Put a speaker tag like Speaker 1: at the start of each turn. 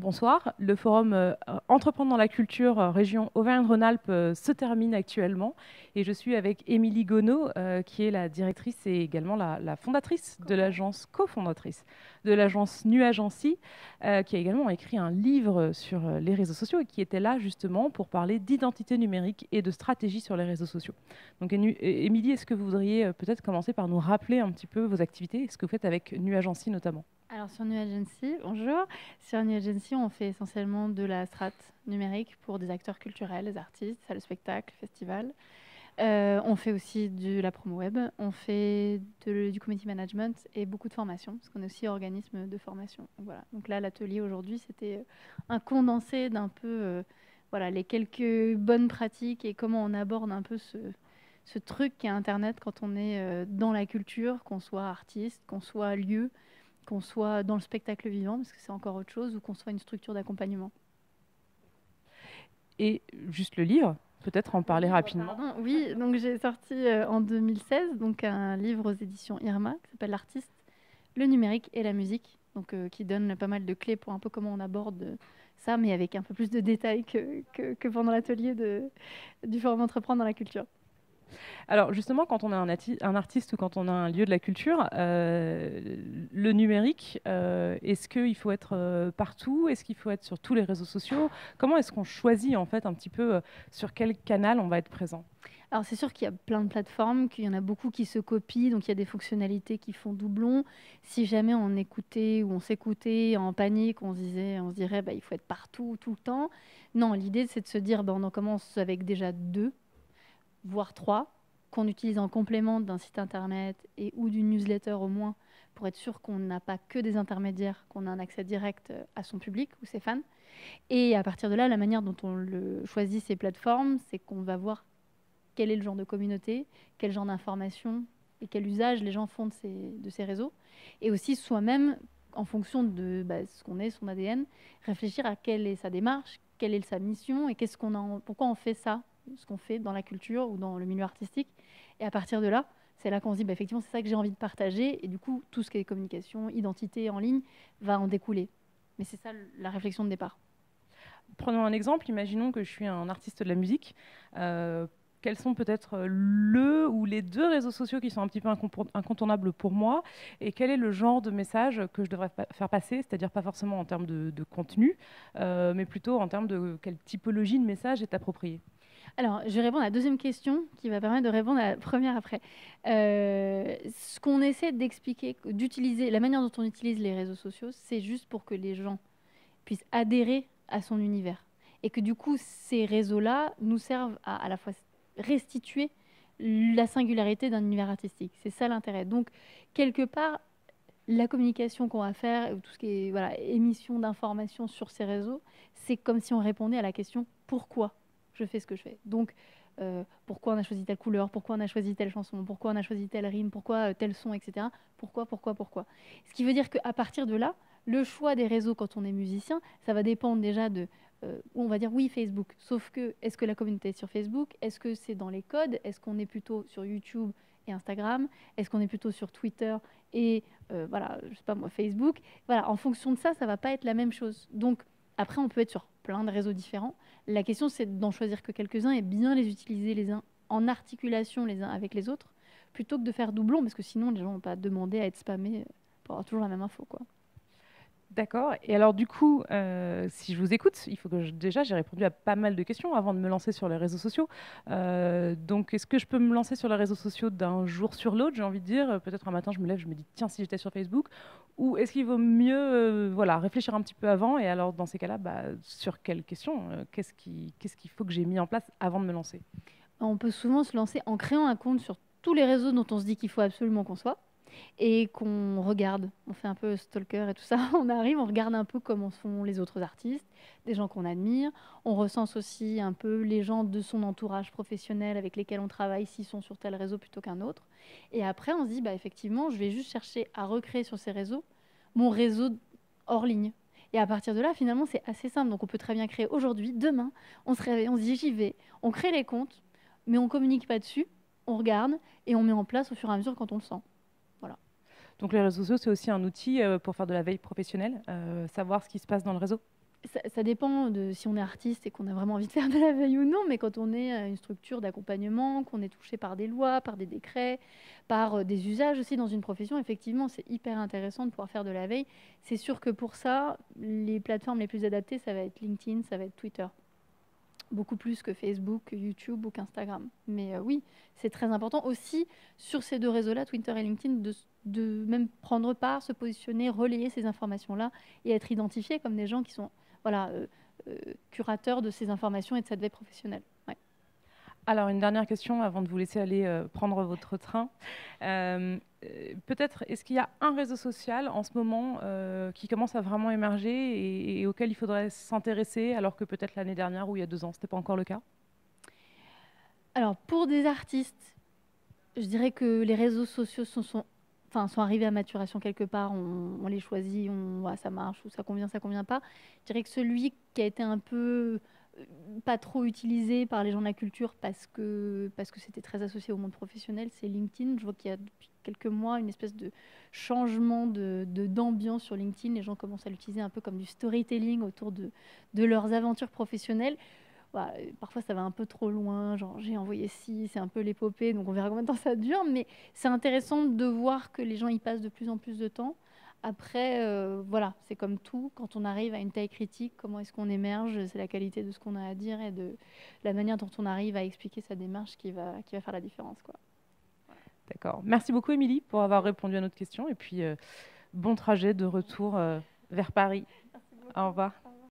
Speaker 1: Bonsoir. Le forum Entreprendre dans la culture région Auvergne-Rhône-Alpes se termine actuellement et je suis avec Émilie Gonneau qui est la directrice et également la fondatrice de l'agence, cofondatrice de l'agence Nuagency qui a également écrit un livre sur les réseaux sociaux et qui était là justement pour parler d'identité numérique et de stratégie sur les réseaux sociaux. Donc Émilie, est-ce que vous voudriez peut-être commencer par nous rappeler un petit peu vos activités et ce que vous faites avec Nuagency notamment?
Speaker 2: Alors sur Nuagency, bonjour. Sur Nuagency, on fait essentiellement de la strat numérique pour des acteurs culturels, des artistes, salles de spectacle, festivals. On fait aussi de la promo web, on fait du community management et beaucoup de formation, parce qu'on est aussi organisme de formation. Donc, voilà. Donc là, l'atelier aujourd'hui, c'était un condensé d'un peu voilà, les quelques bonnes pratiques et comment on aborde un peu ce truc qu'est Internet quand on est dans la culture, qu'on soit artiste, qu'on soit lieu, qu'on soit dans le spectacle vivant, parce que c'est encore autre chose, ou qu'on soit une structure d'accompagnement.
Speaker 1: Et juste le livre, peut-être en parler rapidement.
Speaker 2: Pardon, oui, donc j'ai sorti en 2016 donc un livre aux éditions Irma qui s'appelle L'artiste, le numérique et la musique, donc qui donne pas mal de clés pour un peu comment on aborde ça, mais avec un peu plus de détails que pendant l'atelier du Forum Entreprendre dans la culture.
Speaker 1: Alors justement, quand on est un artiste ou quand on a un lieu de la culture, le numérique, est-ce qu'il faut être partout? Est-ce qu'il faut être sur tous les réseaux sociaux? Comment est-ce qu'on choisit en fait un petit peu sur quel canal on va être présent?
Speaker 2: Alors c'est sûr qu'il y a plein de plateformes, qu'il y en a beaucoup qui se copient, donc il y a des fonctionnalités qui font doublon. Si jamais on écoutait ou on s'écoutait en panique, on se dirait bah, il faut être partout tout le temps. Non, l'idée c'est de se dire bah, on en commence avec déjà 2, voire 3, qu'on utilise en complément d'un site internet et ou d'une newsletter au moins, pour être sûr qu'on n'a pas que des intermédiaires, qu'on a un accès direct à son public ou ses fans. Et à partir de là, la manière dont on choisit ces plateformes, c'est qu'on va voir quel est le genre de communauté, quel genre d'information et quel usage les gens font de ces réseaux. Et aussi soi-même, en fonction de bah, ce qu'on est, son ADN, réfléchir à quelle est sa démarche, quelle est sa mission et pourquoi on fait ça, ce qu'on fait dans la culture ou dans le milieu artistique. Et à partir de là, c'est là qu'on se dit, bah, effectivement, c'est ça que j'ai envie de partager. Et du coup, tout ce qui est communication, identité en ligne, va en découler. Mais c'est ça la réflexion de départ.
Speaker 1: Prenons un exemple, imaginons que je suis un artiste de la musique. Quels sont peut-être le ou les deux réseaux sociaux qui sont un petit peu incontournables pour moi et quel est le genre de message que je devrais faire passer, c'est-à-dire pas forcément en termes de contenu, mais plutôt en termes de quelle typologie de message est appropriée.
Speaker 2: Alors, je vais répondre à la deuxième question qui va permettre de répondre à la première après. Ce qu'on essaie d'expliquer, d'utiliser, la manière dont on utilise les réseaux sociaux, c'est juste pour que les gens puissent adhérer à son univers. Et que du coup, ces réseaux-là nous servent à la fois restituer la singularité d'un univers artistique. C'est ça l'intérêt. Donc, quelque part, la communication qu'on va faire, tout ce qui est voilà, émission d'informations sur ces réseaux, c'est comme si on répondait à la question pourquoi je fais ce que je fais. Donc, pourquoi on a choisi telle couleur, pourquoi on a choisi telle chanson, pourquoi on a choisi telle rime, pourquoi tel son, etc. Pourquoi. Ce qui veut dire qu'à partir de là, le choix des réseaux quand on est musicien, ça va dépendre déjà de où on va dire oui Facebook. Sauf que est-ce que la communauté est sur Facebook? Est-ce que c'est dans les codes? Est-ce qu'on est plutôt sur YouTube et Instagram? Est-ce qu'on est plutôt sur Twitter et voilà, je sais pas moi, Facebook? Voilà, en fonction de ça, ça va pas être la même chose. Donc après, on peut être sur plein de réseaux différents. La question, c'est d'en choisir que quelques-uns et bien les utiliser les uns en articulation les uns avec les autres, plutôt que de faire doublon, parce que sinon les gens vont pas demander à être spammés pour avoir toujours la même info, quoi.
Speaker 1: D'accord. Et alors du coup, si je vous écoute, il faut que déjà j'ai répondu à pas mal de questions avant de me lancer sur les réseaux sociaux. Donc est-ce que je peux me lancer sur les réseaux sociaux d'un jour sur l'autre, j'ai envie de dire, peut-être un matin je me lève, je me dis tiens si j'étais sur Facebook, ou est-ce qu'il vaut mieux voilà, réfléchir un petit peu avant et alors dans ces cas-là, bah, sur quelles questions, qu'est-ce qu'il faut que j'ai mis en place avant de me lancer?
Speaker 2: On peut souvent se lancer en créant un compte sur tous les réseaux dont on se dit qu'il faut absolument qu'on soit et qu'on regarde. On fait un peu stalker et tout ça. On arrive, on regarde un peu comment font les autres artistes, des gens qu'on admire. On recense aussi un peu les gens de son entourage professionnel avec lesquels on travaille, s'ils sont sur tel réseau plutôt qu'un autre. Et après, on se dit, bah, effectivement, je vais juste chercher à recréer sur ces réseaux mon réseau hors ligne. Et à partir de là, finalement, c'est assez simple. Donc, on peut très bien créer aujourd'hui, demain, on se réveille, on se dit, j'y vais. On crée les comptes, mais on communique pas dessus. On regarde et on met en place au fur et à mesure quand on le sent. Voilà.
Speaker 1: Donc les réseaux sociaux, c'est aussi un outil pour faire de la veille professionnelle, savoir ce qui se passe dans le réseau.
Speaker 2: Ça dépend de si on est artiste et qu'on a vraiment envie de faire de la veille ou non, mais quand on est une structure d'accompagnement, qu'on est touché par des lois, par des décrets, par des usages aussi dans une profession, effectivement, c'est hyper intéressant de pouvoir faire de la veille. C'est sûr que pour ça, les plateformes les plus adaptées, ça va être LinkedIn, ça va être Twitter. Beaucoup plus que Facebook, que YouTube ou qu'Instagram. Mais oui, c'est très important aussi sur ces deux réseaux-là, Twitter et LinkedIn, de même prendre part, se positionner, relayer ces informations-là et être identifiés comme des gens qui sont voilà, curateurs de ces informations et de cette veille professionnelle. Ouais.
Speaker 1: Alors, une dernière question avant de vous laisser aller prendre votre train. Peut-être, est-ce qu'il y a un réseau social en ce moment qui commence à vraiment émerger et auquel il faudrait s'intéresser, alors que peut-être l'année dernière ou il y a 2 ans, ce n'était pas encore le cas?
Speaker 2: Alors, pour des artistes, je dirais que les réseaux sociaux sont arrivés à maturation quelque part, on les choisit, ça marche ou ça convient pas. Je dirais que celui qui a été un peu pas trop utilisé par les gens de la culture parce que c'était très associé au monde professionnel, c'est LinkedIn. Je vois qu'il y a depuis quelques mois une espèce de changement d'ambiance sur LinkedIn. Les gens commencent à l'utiliser un peu comme du storytelling autour de leurs aventures professionnelles. Voilà, parfois ça va un peu trop loin, genre j'ai envoyé ci, c'est un peu l'épopée, donc on verra combien de temps ça dure, mais c'est intéressant de voir que les gens y passent de plus en plus de temps. Après, voilà, c'est comme tout, quand on arrive à une taille critique, comment est-ce qu'on émerge? C'est la qualité de ce qu'on a à dire et de la manière dont on arrive à expliquer sa démarche qui va faire la différence, quoi.
Speaker 1: D'accord. Merci beaucoup, Émilie, pour avoir répondu à notre question. Et puis, bon trajet de retour vers Paris. Au revoir.